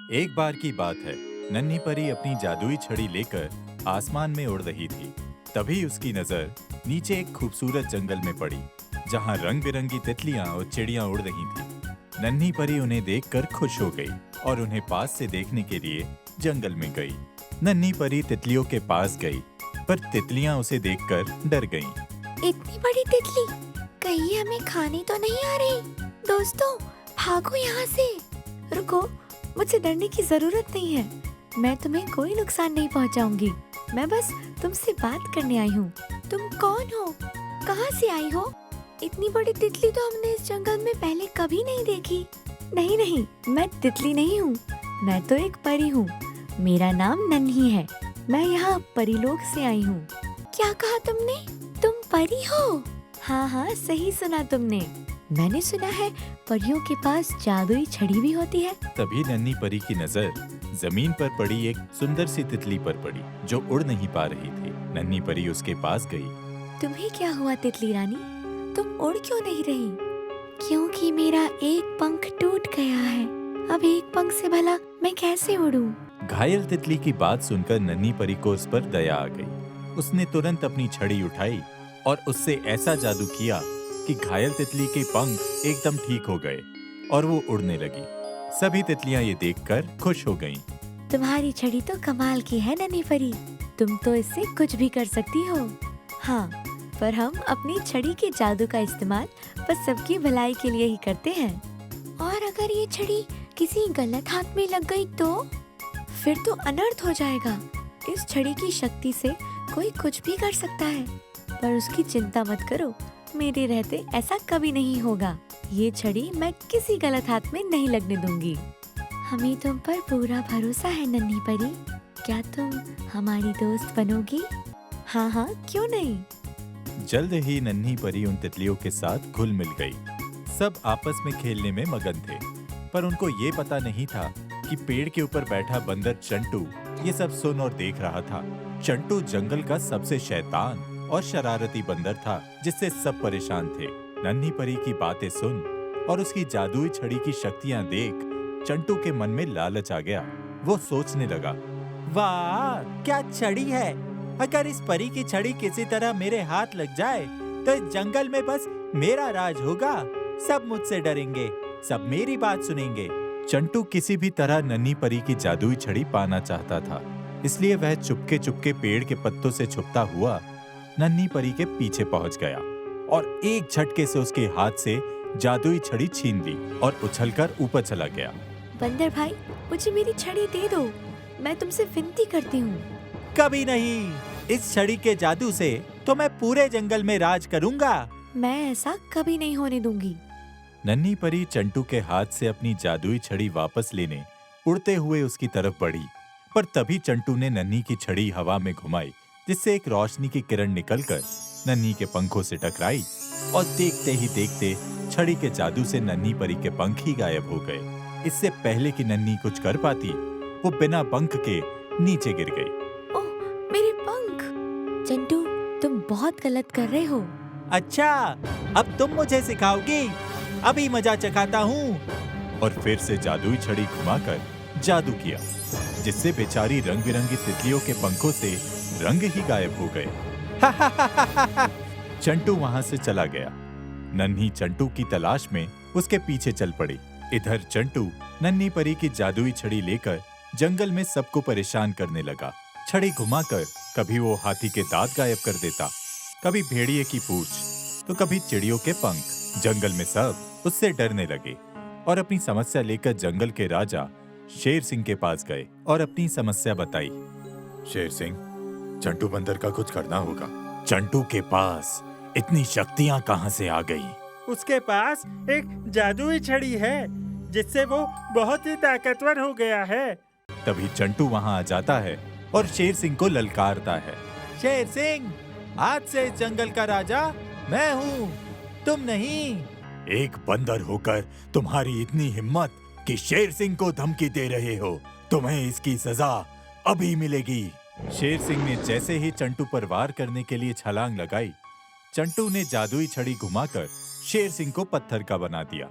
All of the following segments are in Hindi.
एक बार की बात है, नन्ही परी अपनी जादुई छड़ी लेकर आसमान में उड़ रही थी। तभी उसकी नजर नीचे एक खूबसूरत जंगल में पड़ी, जहां रंग बिरंगी तितलियां और चिड़ियां उड़ रही थीं। नन्ही परी उन्हें देखकर खुश हो गई और उन्हें पास से देखने के लिए जंगल में गई। नन्ही परी तितलियों के पास गई, पर तितलियां उसे देखकर डर गईं। इतनी बड़ी तितली, कहीं हमें खाने तो नहीं आ रही? दोस्तों, भागो यहाँ से। रुको, मुझे डरने की जरूरत नहीं है। मैं तुम्हें कोई नुकसान नहीं पहुँचाऊंगी। मैं बस तुमसे बात करने आई हूँ। तुम कौन हो? कहाँ से आई हो? इतनी बड़ी तितली तो हमने इस जंगल में पहले कभी नहीं देखी। नहीं नहीं, मैं तितली नहीं हूँ। मैं तो एक परी हूँ। मेरा नाम नन्ही है। मैं यहाँ परीलोक से आई हूँ। क्या कहा तुमने? तुम परी हो? हाँ हाँ, सही सुना तुमने। मैंने सुना है परियों के पास जादुई छड़ी भी होती है। तभी नन्ही परी की नजर जमीन पर पड़ी एक सुंदर सी तितली पर पड़ी, जो उड़ नहीं पा रही थी। नन्ही परी उसके पास गई। तुम्हें क्या हुआ तितली रानी? तुम उड़ क्यों नहीं रही? क्योंकि मेरा एक पंख टूट गया है। अब एक पंख से भला मैं कैसे उड़ूं? घायल तितली की बात सुनकर नन्ही परी को उस पर दया आ गई। उसने तुरंत अपनी छड़ी उठाई और उससे ऐसा जादू किया कि घायल तितली के पंख एकदम ठीक हो गए और वो उड़ने लगी। सभी तितलियां ये देखकर खुश हो गईं। तुम्हारी छड़ी तो कमाल की है नन्ही परी। तुम तो इससे कुछ भी कर सकती हो। हाँ, पर हम अपनी छड़ी के जादू का इस्तेमाल बस सबकी भलाई के लिए ही करते हैं। और अगर ये छड़ी किसी गलत हाथ में लग गई तो फिर तो अनर्थ हो जाएगा। इस छड़ी की शक्ति से कोई कुछ भी कर सकता है। पर उसकी चिंता मत करो, मेरे रहते ऐसा कभी नहीं होगा। ये छड़ी मैं किसी गलत हाथ में नहीं लगने दूंगी। हमें तुम पर पूरा भरोसा है नन्ही परी। क्या तुम हमारी दोस्त बनोगी? हाँ हाँ, क्यों नहीं। जल्द ही नन्ही परी उन तितलियों के साथ घुल मिल गई। सब आपस में खेलने में मगन थे, पर उनको ये पता नहीं था कि पेड़ के ऊपर बैठा बंदर चंटू ये सब सुन और देख रहा था। चंटू जंगल का सबसे शैतान और शरारती बंदर था, जिससे सब परेशान थे। नन्ही परी की बातें सुन और उसकी जादुई छड़ी की शक्तियां देख चंटू के मन में लालच आ गया। वो सोचने लगा, वाह क्या छड़ी है! अगर इस परी की छड़ी किसी तरह मेरे हाथ लग जाए तो इस जंगल में बस मेरा राज होगा। सब मुझसे डरेंगे, सब मेरी बात सुनेंगे। चंटू किसी भी तरह नन्ही परी की जादुई छड़ी पाना चाहता था, इसलिए वह चुपके चुपके पेड़ के पत्तों से छुपता हुआ नन्ही परी के पीछे पहुंच गया और एक झटके से उसके हाथ से जादुई छड़ी छीन ली और उछलकर ऊपर चला गया। बंदर भाई, मुझे मेरी छड़ी दे दो। मैं तुमसे विनती करती हूँ। कभी नहीं, इस छड़ी के जादू से तो मैं पूरे जंगल में राज करूंगा। मैं ऐसा कभी नहीं होने दूंगी। नन्ही परी चंटू के हाथ से अपनी जादुई छड़ी वापस लेने उड़ते हुए उसकी तरफ बढ़ी, पर तभी चंटू ने नन्ही की छड़ी हवा में घुमाई, जिससे एक रोशनी की किरण निकलकर नन्ही के पंखों से टकराई और देखते ही देखते छड़ी के जादू से नन्ही परी के पंख ही गायब हो गए। इससे पहले कि नन्ही कुछ कर पाती, वो बिना पंख के नीचे गिर गई। ओह, मेरे पंख! चंटू, तुम बहुत गलत कर रहे हो। अच्छा, अब तुम मुझे सिखाओगी? अभी मजा चखाता हूँ। और फिर से जादुई छड़ी घुमाकर जादू किया, जिससे बेचारी रंग बिरंगी तितलियों के पंखों से रंग ही गायब हो गए। चंटू वहां से चला गया। नन्ही चंटू की तलाश में उसके पीछे चल पड़ी। इधर चंटू नन्ही परी की जादुई छड़ी लेकर जंगल में सबको परेशान करने लगा। छड़ी घुमाकर कभी वो हाथी के दांत गायब कर देता, कभी भेड़िए की पूंछ, तो कभी चिड़ियों के पंख। जंगल में सब उससे डरने लगे और अपनी समस्या लेकर जंगल के राजा शेर सिंह के पास गए और अपनी समस्या बताई। शेर सिंह, चंटू बंदर का कुछ करना होगा। चंटू के पास इतनी शक्तियां कहां से आ गई? उसके पास एक जादुई छड़ी है, जिससे वो बहुत ही ताकतवर हो गया है। तभी चंटू वहां आ जाता है और शेर सिंह को ललकारता है। शेर सिंह, आज से इस जंगल का राजा मैं हूँ, तुम नहीं। एक बंदर होकर तुम्हारी इतनी हिम्मत कि शेर सिंह को धमकी दे रहे हो, तुम्हें इसकी सजा अभी मिलेगी। शेर सिंह ने जैसे ही चंटू पर वार करने के लिए छलांग लगाई, चंटू ने जादुई छड़ी घुमाकर शेर सिंह को पत्थर का बना दिया।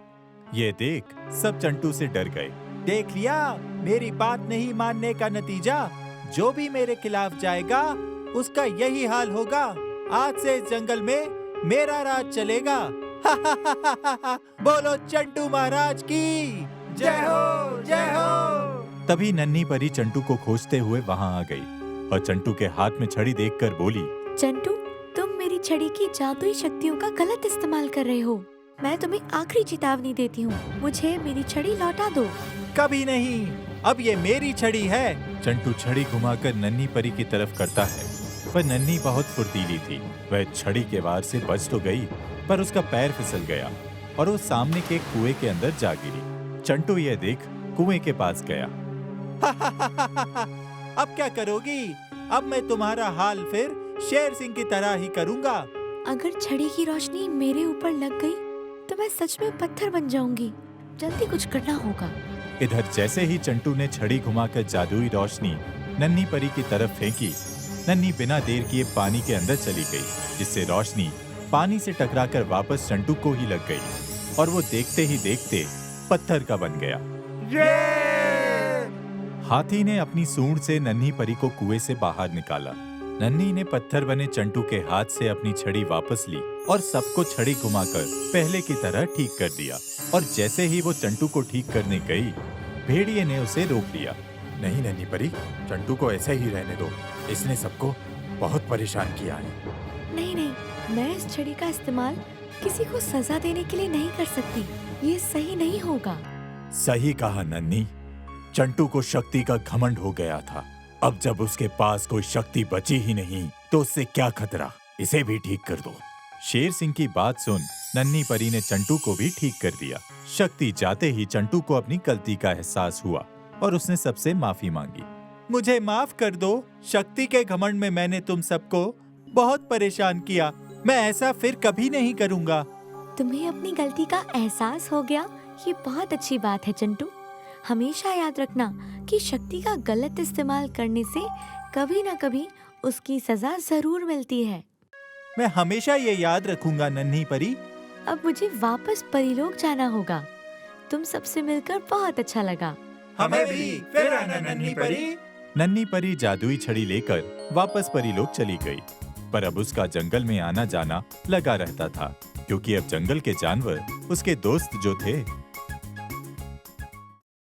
ये देख सब चंटू से डर गए। देख लिया, मेरी बात नहीं मानने का नतीजा जो भी मेरे खिलाफ जाएगा उसका यही हाल होगा। आज से इस जंगल में मेरा राज चलेगा। बोलो चंटू महाराज की जय हो, जय हो। तभी नन्ही परी चंटू को खोजते हुए वहां आ गई और चंटू के हाथ में छड़ी देखकर बोली, चंटू, तुम मेरी छड़ी की जादुई शक्तियों का गलत इस्तेमाल कर रहे हो। मैं तुम्हें आखिरी चेतावनी देती हूँ, मुझे मेरी छड़ी लौटा दो। कभी नहीं, अब ये मेरी छड़ी है। चंटू छड़ी घुमाकर नन्ही परी की तरफ करता है, पर नन्ही बहुत फुर्तीली थी। वह छड़ी के वार से बच तो गई, पर उसका पैर फिसल गया और वो सामने के कुएं के अंदर जा गिरी। चंटू यह देख कुएं के पास गया। अब क्या करोगी? अब मैं तुम्हारा हाल फिर शेर सिंह की तरह ही करूंगा। अगर छड़ी की रोशनी मेरे ऊपर लग गई तो मैं सच में पत्थर बन जाऊंगी। जल्दी कुछ करना होगा। इधर जैसे ही चंटू ने छड़ी घुमाकर जादुई रोशनी नन्ही परी की तरफ फेंकी, नन्ही बिना देर किए पानी के अंदर चली गई, जिससे रोशनी पानी से टकराकर वापस चंटू को ही लग गई और वो देखते ही देखते पत्थर का बन गया। हाथी ने अपनी सूंड से नन्ही परी को कुएं से बाहर निकाला। नन्ही ने पत्थर बने चंटू के हाथ से अपनी छड़ी वापस ली और सबको छड़ी घुमाकर पहले की तरह ठीक कर दिया। और जैसे ही वो चंटू को ठीक करने गई, भेड़िए ने उसे रोक लिया। नहीं नन्ही परी, चंटू को ऐसे ही रहने दो, इसने सबको बहुत परेशान किया है। नहीं नहीं, मैं इस छड़ी का इस्तेमाल किसी को सजा देने के लिए नहीं कर सकती। ये सही नहीं होगा। सही कहा नन्ही, चंटू को शक्ति का घमंड हो गया था। अब जब उसके पास कोई शक्ति बची ही नहीं तो उससे क्या खतरा, इसे भी ठीक कर दो। शेर सिंह की बात सुन नन्ही परी ने चंटू को भी ठीक कर दिया। शक्ति जाते ही चंटू को अपनी गलती का एहसास हुआ और उसने सबसे माफी मांगी। मुझे माफ कर दो, शक्ति के घमंड में मैंने तुम सबको बहुत परेशान किया। मैं ऐसा फिर कभी नहीं करूंगा। तुम्हें अपनी गलती का एहसास हो गया, ये बहुत अच्छी बात है चंटू। हमेशा याद रखना कि शक्ति का गलत इस्तेमाल करने से कभी न कभी उसकी सजा जरूर मिलती है। मैं हमेशा ये याद रखूंगा नन्ही परी। अब मुझे वापस परीलोक जाना होगा। तुम सबसे मिलकर बहुत अच्छा लगा। हमें भी, फिर आना नन्ही परी। नन्ही परी जादुई छड़ी लेकर वापस परीलोक चली गई, पर अब उसका जंगल में आना जाना लगा रहता था, क्योंकि अब जंगल के जानवर उसके दोस्त जो थे